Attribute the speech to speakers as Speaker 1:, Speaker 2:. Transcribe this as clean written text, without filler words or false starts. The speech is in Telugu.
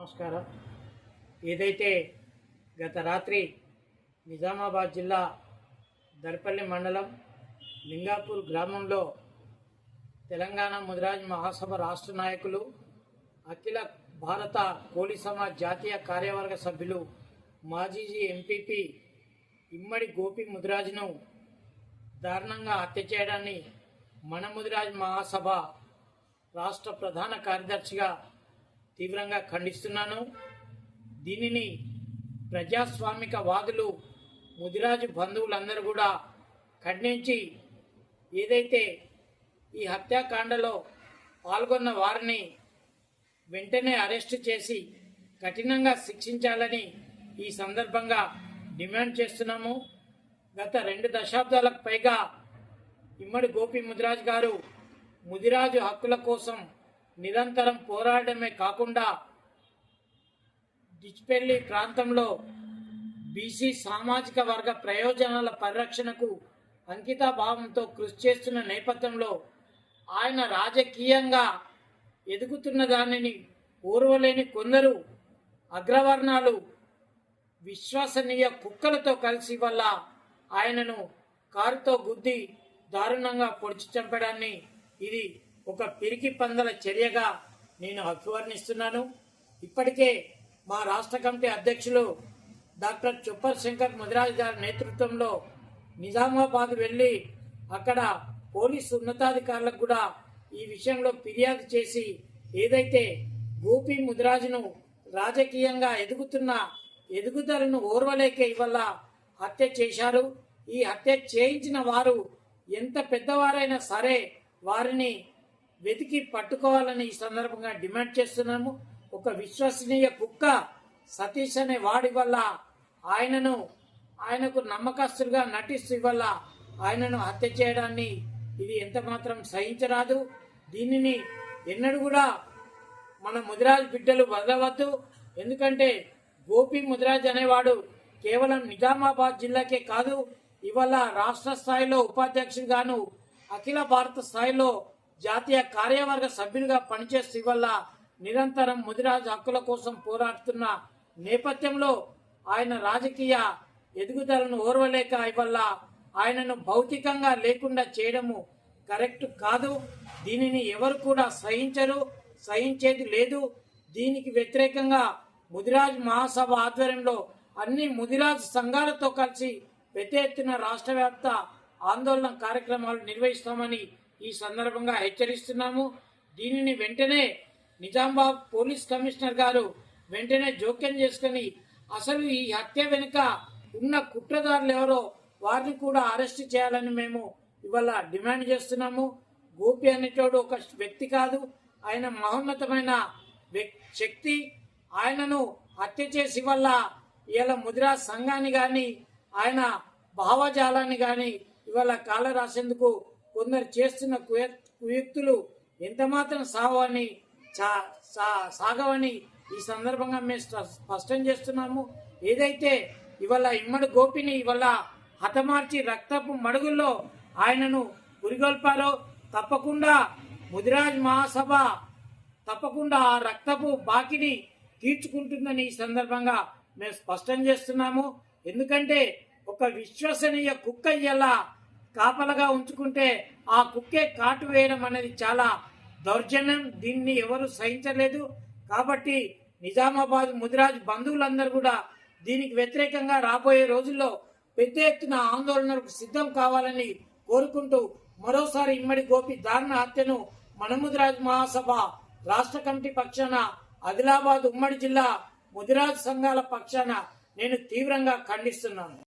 Speaker 1: నమస్కారం. ఏదైతే గత రాత్రి నిజామాబాద్ జిల్లా దర్పల్లి మండలం లింగాపూర్ గ్రామంలో తెలంగాణ ముదిరాజ్ మహాసభ రాష్ట్ర నాయకులు అఖిల భారత కోలి సమాజ్ జాతీయ కార్యవర్గ సభ్యులు మాజీ ఎంపీపీ ఇమ్మడి గోపి ముదిరాజ్ను దారుణంగా హత్య చేయడాన్ని మన ముదిరాజ్ మహాసభ రాష్ట్ర ప్రధాన కార్యదర్శిగా తీవ్రంగా ఖండిస్తున్నాను. దీనిని ప్రజాస్వామిక వాదులు ముదిరాజు బంధువులందరూ కూడా ఖండించి ఏదైతే ఈ హత్యాకాండలో పాల్గొన్న వారిని వెంటనే అరెస్టు చేసి కఠినంగా శిక్షించాలని ఈ సందర్భంగా డిమాండ్ చేస్తున్నాము. గత 2 దశాబ్దాలకు పైగా ఇమ్మడి గోపి ముదిరాజ్ గారు ముదిరాజు హక్కుల కోసం నిరంతరం పోరాడమే కాకుండా డిచ్పెల్లి ప్రాంతంలో బీసీ సామాజిక వర్గ ప్రయోజనాల పరిరక్షణకు అంకితాభావంతో కృషి చేస్తున్న నేపథ్యంలో ఆయన రాజకీయంగా ఎదుగుతున్న దానిని ఓర్వలేని కొందరు అగ్రవర్ణాలు విశ్వసనీయ కుక్కలతో కలిసి వల్ల ఆయనను కారుతో గుద్ది దారుణంగా పొడిచి చంపడాన్ని ఇది ఒక పిరికి పందల చర్యగా నేను అభివర్ణిస్తున్నాను. ఇప్పటికే మా రాష్ట్ర కమిటీ అధ్యక్షులు డాక్టర్ చుప్పర్ శంకర్ ముదిరాజ్ గారి నేతృత్వంలో నిజామాబాద్ వెళ్ళి అక్కడ పోలీసు ఉన్నతాధికారులకు కూడా ఈ విషయంలో ఫిర్యాదు చేసి ఏదైతే గోపి ముదిరాజును రాజకీయంగా ఎదుగుతున్న ఎదుగుదలను ఓర్వలేక ఇవల్ల హత్య చేశారు. ఈ హత్య చేయించిన వారు ఎంత పెద్దవారైనా సరే వారిని వెతికి పట్టుకోవాలని ఈ సందర్భంగా డిమాండ్ చేస్తున్నాము. ఒక విశ్వసనీయ కుక్క సతీష్ అనే వాడి వల్ల ఆయనకు నమ్మకస్తులుగా నటిస్తూ వల్ల ఆయనను హత్య చేయడాన్ని ఇది ఎంత మాత్రం సహించరాదు. దీనిని ఎన్నడూ కూడా మన ముదిరాజ్ బిడ్డలు వదలవద్దు. ఎందుకంటే గోపి ముదిరాజ్ అనేవాడు కేవలం నిజామాబాద్ జిల్లాకే కాదు, ఇవాళ రాష్ట్ర స్థాయిలో ఉపాధ్యక్షుడిగాను అఖిల భారత స్థాయిలో జాతీయ కార్యవర్గ సభ్యులుగా పనిచేస్తూ ఇవల్ల నిరంతరం ముదిరాజు హక్కుల కోసం పోరాడుతున్న నేపథ్యంలో ఆయన రాజకీయ ఎదుగుదలను ఓర్వలేక ఇవల్ల ఆయనను భౌతికంగా లేకుండా చేయడము కరెక్ట్ కాదు. దీనిని ఎవరు కూడా సహించేది లేదు. దీనికి వ్యతిరేకంగా ముదిరాజ్ మహాసభ ఆధ్వర్యంలో అన్ని ముదిరాజ్ సంఘాలతో కలిసి పెద్ద ఎత్తున రాష్ట్ర వ్యాప్త ఆందోళన కార్యక్రమాలు నిర్వహిస్తామని ఈ సందర్భంగా హెచ్చరిస్తున్నాము. దీనిని వెంటనే నిజామాబాద్ పోలీస్ కమిషనర్ గారు వెంటనే జోక్యం చేసుకుని అసలు ఈ హత్య వెనుక ఉన్న కుట్రదారులు ఎవరో వారిని కూడా అరెస్ట్ చేయాలని మేము ఇవాళ డిమాండ్ చేస్తున్నాము. గోపి అనేటోడు ఒక వ్యక్తి కాదు, ఆయన మహోన్నతమైన శక్తి. ఆయనను హత్య చేసి వల్ల ఇవాళ ముదిరాజ్ సంఘాన్ని కానీ ఆయన భావజాలాన్ని కానీ ఇవాళ కాల రాసేందుకు కొందరు చేస్తున్న కుయుక్తులు ఎంత మాత్రం సాగవని ఈ సందర్భంగా మేము స్పష్టం చేస్తున్నాము. ఏదైతే ఇవాళ ఇమ్మడి గోపిని ఇవాళ హతమార్చి రక్తపు మడుగుల్లో ఆయనను పురిగొల్పారో తప్పకుండా ముదిరాజ్ మహాసభ తప్పకుండా ఆ రక్తపు బాకిని తీర్చుకుంటుందని ఈ సందర్భంగా మేము స్పష్టం చేస్తున్నాము. ఎందుకంటే ఒక విశ్వసనీయ కుక్క ఇలా కాపలగా ఉంచుకుంటే ఆ కుక్కే కాటు వేయడం అనేది చాలా దౌర్జన్యం. దీన్ని ఎవరు సహించలేదు. కాబట్టి నిజామాబాద్ ముదిరాజ్ బంధువులందరూ కూడా దీనికి వ్యతిరేకంగా రాబోయే రోజుల్లో పెద్ద ఎత్తున ఆందోళనలకు సిద్ధం కావాలని కోరుకుంటూ మరోసారి ఇమ్మడి గోపి దారుణ హత్యను మన ముదిరాజ్ మహాసభ రాష్ట్ర కమిటీ పక్షాన ఆదిలాబాద్ ఉమ్మడి జిల్లా ముదిరాజ్ సంఘాల పక్షాన నేను తీవ్రంగా ఖండిస్తున్నాను.